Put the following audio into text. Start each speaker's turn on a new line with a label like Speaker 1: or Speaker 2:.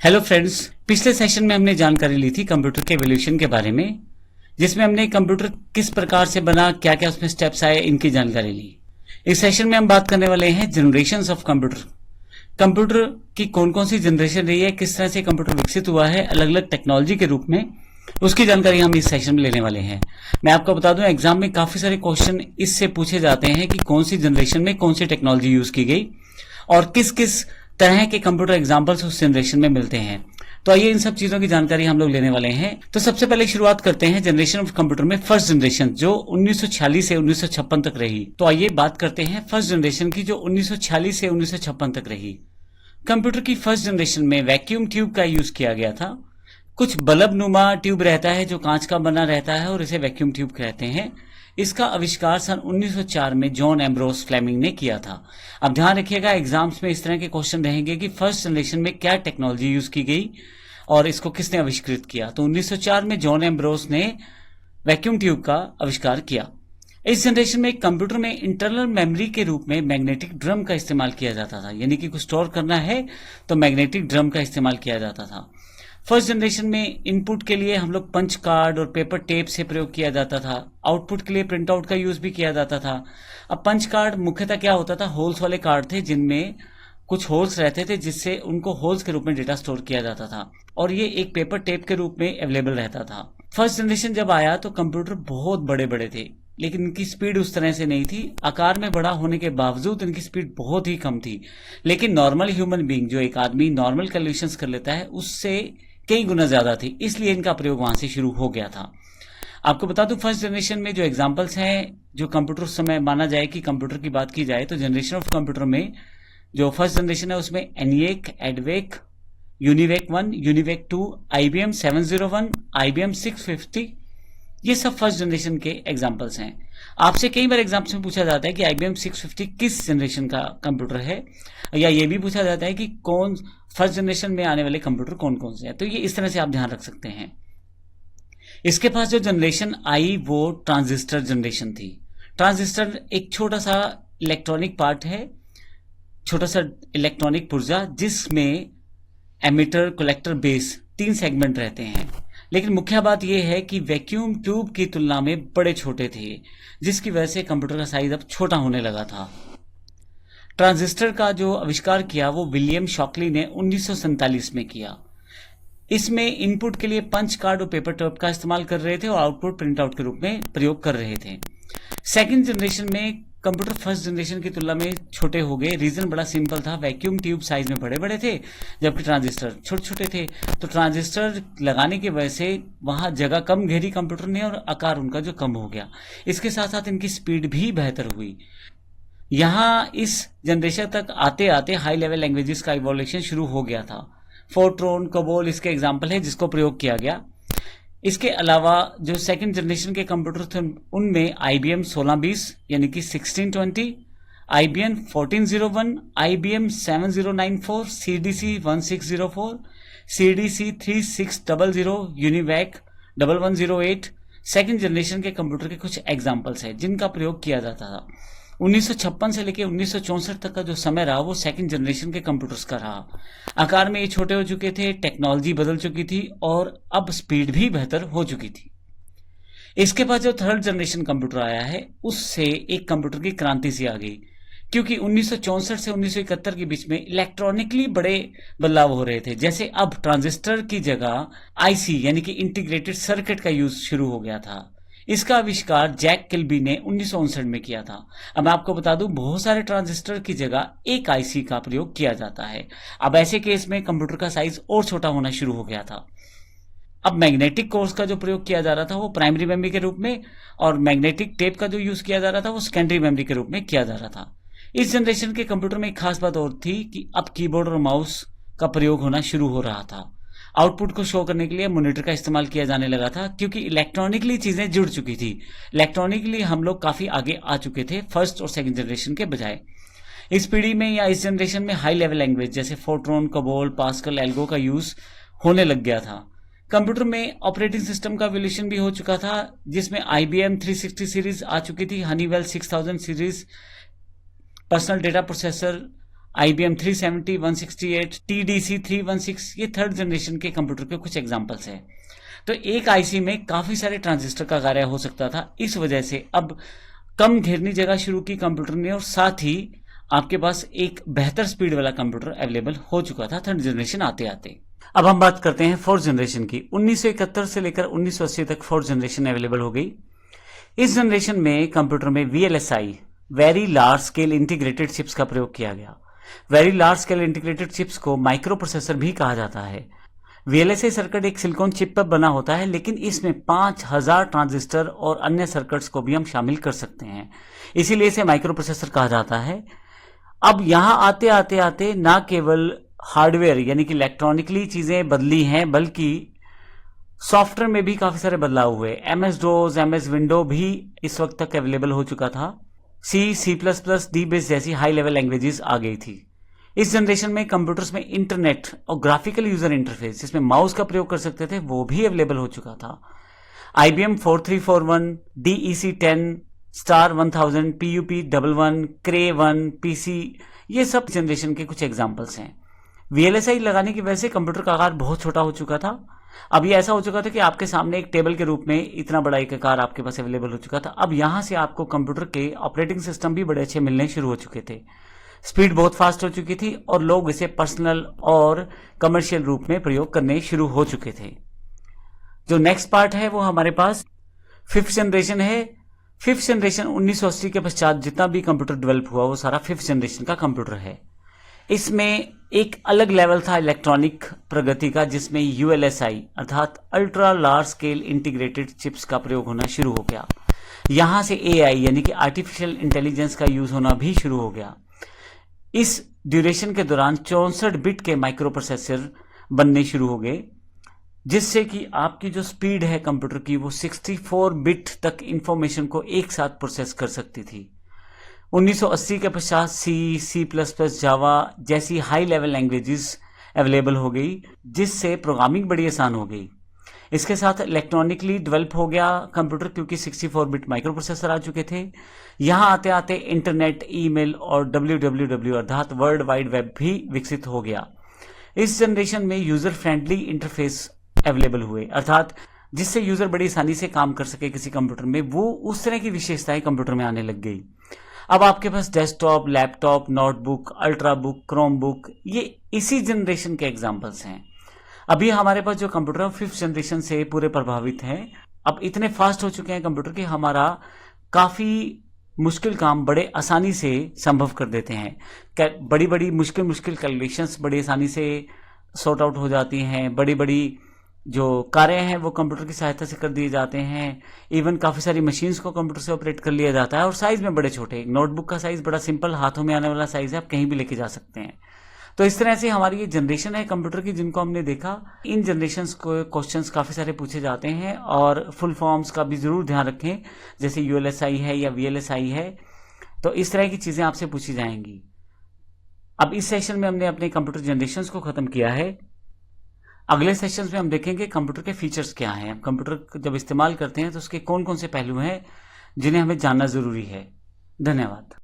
Speaker 1: Hello friends, पिछले session में हमने जानकारी ली थी कंप्यूटर के एवोल्यूशन के बारे में, जिसमें हमने कंप्यूटर किस प्रकार से बना, क्या क्या उसमें स्टेप्स आए, इनकी जानकारी ली। इस सेशन में हम बात करने वाले हैं जनरेशंस ऑफ कंप्यूटर। कंप्यूटर की कौन कौन सी जनरेशन रही है, किस तरह से कंप्यूटर विकसित हुआ है अलग अलग टेक्नोलॉजी के रूप में, उसकी जानकारी हम इस सेशन में लेने वाले हैं। मैं आपको बता दूं, एग्जाम में काफी सारे क्वेश्चन इससे पूछे जाते हैं कि कौन सी जनरेशन में कौन सी टेक्नोलॉजी यूज की गई और किस किस तरह के कंप्यूटर एग्जाम्पल्स उस जनरेशन में मिलते हैं। तो आइए इन सब चीजों की जानकारी हम लोग लेने वाले हैं। तो सबसे पहले शुरुआत करते हैं जनरेशन ऑफ कंप्यूटर में फर्स्ट जनरेशन, जो 1946 से 1956 तक रही। तो आइए बात करते हैं फर्स्ट जनरेशन की, जो 1946 से 1956 तक रही। कंप्यूटर की फर्स्ट जनरेशन में वैक्यूम ट्यूब का यूज किया गया था। कुछ बल्ब नुमा ट्यूब रहता है जो कांच का बना रहता है और इसे वैक्यूम ट्यूब कहते हैं। इसका आविष्कार सन 1904 में जॉन एम्ब्रोस फ्लेमिंग ने किया था। अब ध्यान रखिएगा, एग्जाम्स में इस तरह के क्वेश्चन रहेंगे कि फर्स्ट जनरेशन में क्या टेक्नोलॉजी यूज की गई और इसको किसने आविष्कृत किया। तो 1904 में जॉन एम्ब्रोस ने वैक्यूम ट्यूब का आविष्कार किया। इस जनरेशन में कंप्यूटर में इंटरनल मेमोरी के रूप में मैग्नेटिक ड्रम का इस्तेमाल किया जाता था, यानी कि कुछ स्टोर करना है तो मैग्नेटिक ड्रम का इस्तेमाल किया जाता था। फर्स्ट जनरेशन में इनपुट के लिए हम लोग पंच कार्ड और पेपर टेप से प्रयोग किया जाता था। आउटपुट के लिए प्रिंट आउट का यूज भी किया जाता था। अब पंच कार्ड मुख्यतः क्या होता था, होल्स वाले कार्ड थे जिनमें कुछ होल्स रहते थे जिससे उनको होल्स के रूप में डेटा स्टोर किया जाता था और ये एक पेपर टेप के रूप में अवेलेबल रहता था। फर्स्ट जनरेशन जब आया तो कंप्यूटर बहुत बड़े बड़े थे, लेकिन इनकी स्पीड उस तरह से नहीं थी। आकार में बड़ा होने के बावजूद इनकी स्पीड बहुत ही कम थी, लेकिन नॉर्मल ह्यूमन बीइंग, जो एक आदमी नॉर्मल कैलकुलेशंस कर लेता है, उससे कई गुना ज्यादा थी, इसलिए इनका प्रयोग वहां से शुरू हो गया था। आपको बता दूं, फर्स्ट जनरेशन में जो एग्जांपल्स हैं, जो कंप्यूटर उस समय माना जाए कि कंप्यूटर की बात की जाए तो जनरेशन ऑफ कंप्यूटर में जो फर्स्ट जनरेशन है उसमें ENIAC, एडवेक, UNIVAC 1, UNIVAC 2, IBM 701, IBM 650, ये सब फर्स्ट जनरेशन के एग्जाम्पल्स हैं। आपसे कई बार एग्जाम्स में पूछा जाता है कि IBM 650 किस जनरेशन का कंप्यूटर है, या ये भी पूछा जाता है कि कौन फर्स्ट जनरेशन में आने वाले कंप्यूटर कौन कौन से हैं। तो ये इस तरह से आप ध्यान रख सकते हैं। इसके पास जो जनरेशन आई वो ट्रांजिस्टर जनरेशन थी। ट्रांजिस्टर एक छोटा सा इलेक्ट्रॉनिक पार्ट है, छोटा सा इलेक्ट्रॉनिक पुर्जा, जिसमें एमिटर, कलेक्टर, बेस 3 सेगमेंट रहते हैं। लेकिन मुख्य बात यह है कि वैक्यूम ट्यूब की तुलना में बड़े छोटे थे, जिसकी वजह से कंप्यूटर का साइज अब छोटा होने लगा था। ट्रांजिस्टर का जो आविष्कार किया वो विलियम शॉकली ने 1947 में किया। इसमें इनपुट के लिए पंच कार्ड और पेपर टेप का इस्तेमाल कर रहे थे और आउटपुट प्रिंट आउट के रूप में प्रयोग कर रहे थे। सेकंड जनरेशन में कंप्यूटर फर्स्ट जनरेशन की तुलना में छोटे हो गए। रीजन बड़ा सिंपल था, वैक्यूम ट्यूब साइज में बड़े बड़े थे जबकि ट्रांजिस्टर छोटे छोटे थे। तो ट्रांजिस्टर लगाने की वजह से वहां जगह कम घेरी कंप्यूटर ने और आकार उनका जो कम हो गया। इसके साथ साथ इनकी स्पीड भी बेहतर हुई। यहां इस जनरेशन तक आते आते हाई लेवल लैंग्वेजेस का इवोल्यूशन शुरू हो गया था। फोर्ट्रॉन, कोबोल इसके एग्जाम्पल है जिसको प्रयोग किया गया। इसके अलावा जो सेकंड जनरेशन के कंप्यूटर थे उनमें IBM 1620 यानी कि 1620, IBM 1401, IBM 7094, CDC 1604, CDC 3600, UNIVAC 1108 second generation के कंप्यूटर के कुछ एग्जाम्पल्स हैं जिनका प्रयोग किया जाता था। 1956 से लेकर 1964 तक का जो समय रहा वो सेकंड जनरेशन के कंप्यूटर्स का रहा। आकार में ये छोटे हो चुके थे, टेक्नोलॉजी बदल चुकी थी और अब स्पीड भी बेहतर हो चुकी थी। इसके बाद जो थर्ड जनरेशन कंप्यूटर आया है उससे एक कंप्यूटर की क्रांति सी आ गई, क्योंकि 1964 से 1971 के बीच में इलेक्ट्रॉनिकली बड़े बदलाव हो रहे थे। जैसे अब ट्रांजिस्टर की जगह IC यानी कि इंटीग्रेटेड सर्किट का यूज शुरू हो गया था। इसका आविष्कार जैक किल्बी ने 1959 में किया था। अब मैं आपको बता दूं, बहुत सारे ट्रांजिस्टर की जगह एक IC का प्रयोग किया जाता है। अब ऐसे केस में कंप्यूटर का साइज और छोटा होना शुरू हो गया था। अब मैग्नेटिक कोर्स का जो प्रयोग किया जा रहा था वो प्राइमरी मेमोरी के रूप में, और मैग्नेटिक टेप का जो यूज किया जा रहा था वो सेकेंडरी मेमोरी के रूप में किया जा रहा था। इस जनरेशन के कंप्यूटर में एक खास बात और थी कि अब कीबोर्ड और माउस का प्रयोग होना शुरू हो रहा था। आउटपुट को शो करने के लिए मॉनिटर का इस्तेमाल किया जाने लगा था, क्योंकि इलेक्ट्रॉनिकली चीजें जुड़ चुकी थी। इलेक्ट्रॉनिकली हम लोग काफी आगे आ चुके थे फर्स्ट और सेकंड जनरेशन के बजाय। इस पीढ़ी में या इस जनरेशन में हाई लेवल लैंग्वेज जैसे फोर्ट्रॉन, कोबोल, पास्कल, एल्गो का यूज होने लग गया था। कंप्यूटर में ऑपरेटिंग सिस्टम का एवोल्यूशन भी हो चुका था, जिसमें IBM 360 सीरीज आ चुकी थी, Honeywell 6000 series, personal data processor IBM 370, 168, TDC 316, ये थर्ड जनरेशन के कंप्यूटर के कुछ एग्जांपल्स हैं। तो एक आईसी में काफी सारे ट्रांजिस्टर का कार्य हो सकता था। इस वजह से अब कम घेरनी जगह शुरू की कंप्यूटर ने, और साथ ही आपके पास एक बेहतर स्पीड वाला कंप्यूटर अवेलेबल हो चुका था थर्ड जनरेशन आते आते। अब हम बात करते हैं फोर्थ जनरेशन की। 1971 से लेकर 1980 तक फोर्थ जनरेशन अवेलेबल हो गई। इस जनरेशन में कंप्यूटर में VLSI, very large scale integrated chips का प्रयोग किया गया। Very large scale integrated chips को माइक्रो प्रोसेसर भी कहा जाता है। VLSI सर्किट एक सिलिकॉन चिप पर बना होता है, लेकिन इसमें 5000 ट्रांजिस्टर और अन्य सर्किट्स को भी हम शामिल कर सकते हैं, इसीलिए इसे माइक्रो प्रोसेसर कहा जाता है। अब यहां आते आते आते ना केवल हार्डवेयर यानी कि इलेक्ट्रॉनिकली चीजें बदली हैं, बल्कि सॉफ्टवेयर में भी काफी सारे बदलाव हुए। MS-DOS, MS विंडो भी इस वक्त तक अवेलेबल हो चुका था। C++, DBase जैसी हाई लेवल लैंग्वेजेस आ गई थी। इस जनरेशन में कंप्यूटर्स में इंटरनेट और ग्राफिकल यूजर इंटरफेस जिसमें माउस का प्रयोग कर सकते थे वो भी अवेलेबल हो चुका था। IBM 4341, DEC-10, Star 1000, PUP-11, Cray-1, PC, ये सब जनरेशन के कुछ एग्जांपल्स हैं। VLSI लगाने की वजह से कंप्यूटर का आकार बहुत छोटा हो चुका था। अब ये ऐसा हो चुका था कि आपके सामने एक टेबल के रूप में इतना बड़ा एक आकार आपके पास अवेलेबल हो चुका था। अब यहां से आपको कंप्यूटर के ऑपरेटिंग सिस्टम भी बड़े अच्छे मिलने शुरू हो चुके थे। स्पीड बहुत फास्ट हो चुकी थी और लोग इसे पर्सनल और कमर्शियल रूप में प्रयोग करने शुरू हो चुके थे। जो नेक्स्ट पार्ट है वो हमारे पास फिफ्थ जनरेशन है। फिफ्थ जनरेशन 1980 के पश्चात जितना भी कंप्यूटर डेवलप हुआ वो सारा फिफ्थ जनरेशन का कंप्यूटर है। इसमें एक अलग लेवल था इलेक्ट्रॉनिक प्रगति का, जिसमें ULSI अर्थात ultra large scale integrated chips का प्रयोग होना शुरू हो गया। यहां से AI यानी कि आर्टिफिशियल इंटेलिजेंस का यूज होना भी शुरू हो गया। इस ड्यूरेशन के दौरान 64 बिट के माइक्रो प्रोसेसर बनने शुरू हो गए, जिससे कि आपकी जो स्पीड है कंप्यूटर की वो 64 बिट तक इंफॉर्मेशन को एक साथ प्रोसेस कर सकती थी। 1980 के पश्चात C++, जावा जैसी हाई लेवल लैंग्वेजेस अवेलेबल हो गई, जिससे प्रोग्रामिंग बड़ी आसान हो गई। इसके साथ इलेक्ट्रॉनिकली डेवलप हो गया कंप्यूटर, क्योंकि 64 बिट माइक्रो प्रोसेसर आ चुके थे। यहां आते आते इंटरनेट, ईमेल और WWW अर्थात वर्ल्ड वाइड वेब भी विकसित हो गया। इस जनरेशन में यूजर फ्रेंडली इंटरफेस अवेलेबल हुए, अर्थात जिससे यूजर बड़ी आसानी से काम कर सके किसी कंप्यूटर में, वो उस तरह की विशेषताएं कंप्यूटर में आने लग गई। अब आपके पास desktop, laptop, notebook, ultrabook, Chromebook, ये इसी जनरेशन के एग्जांपल्स हैं। अभी हमारे पास जो कंप्यूटर फिफ्थ जनरेशन से पूरे प्रभावित हैं। अब इतने फास्ट हो चुके हैं कंप्यूटर कि हमारा काफी मुश्किल काम बड़े आसानी से संभव कर देते हैं। बड़ी बड़ी मुश्किल कैलकुलेशंस बड़ी आसानी से सॉर्ट आउट हो जाती हैं। बड़ी बड़ी जो कार्य हैं वो कंप्यूटर की सहायता से कर दिए जाते हैं। इवन काफी सारी मशीन्स को कंप्यूटर से ऑपरेट कर लिया जाता है, और साइज में बड़े छोटे। नोटबुक का साइज बड़ा सिंपल, हाथों में आने वाला साइज है, आप कहीं भी लेके जा सकते हैं। तो इस तरह से हमारी ये जनरेशन है कंप्यूटर की जिनको हमने देखा। इन जनरेशन्स को क्वेश्चंस काफी सारे पूछे जाते हैं, और फुल फॉर्म्स का भी जरूर ध्यान रखें, जैसे ULSI है या VLSI है, तो इस तरह की चीजें आपसे पूछी जाएंगी। अब इस सेशन में हमने अपने कंप्यूटर जनरेशन्स को खत्म किया है। अगले सेशंस में हम देखेंगे कंप्यूटर के फीचर्स क्या हैं। कंप्यूटर जब इस्तेमाल करते हैं तो उसके कौन कौन से पहलू हैं जिन्हें हमें जानना जरूरी है। धन्यवाद।